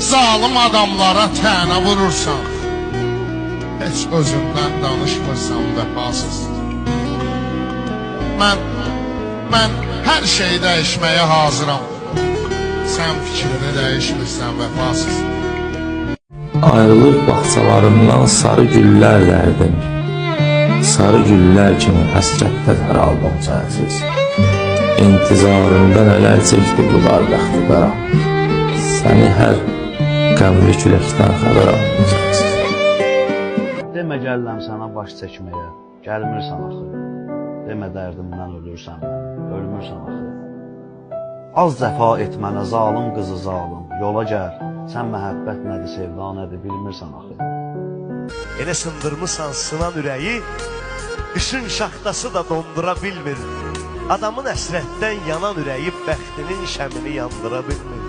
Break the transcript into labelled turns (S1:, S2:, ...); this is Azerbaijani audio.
S1: Zalım adamlara tənə vurursan, heç özündən danışmırsan vəfasız. Mən hər şeyi dəyişməyə hazıram, sən fikrini dəyişmirsən vəfasız.
S2: Ayrılıq bağçalarından sarı güllər dərdim, sarı güllər kimi həsrətdə daraldım sənsiz. İntizarında nələr çəkdi bunlar bəxtidara, səni hər qəmli küləkdən xəbər aldım sənsiz.
S3: Demə gəlirəm sənə baş çəkməyə, gəlmirsən axı. Demə dərdimdən ölürsən, ölmürsən axı. Az zəfa et mənə zalım qızı zalım, yola gəl. Sən məhəbbət nədir, sevda nədir, bilmirsən axı.
S4: Elə sındırmısan sınan ürəyi, qışın şaxtası da dondura bilmir. Adamın əsrətdən yanan ürəyi bəxtinin şəmini yandıra bilmir.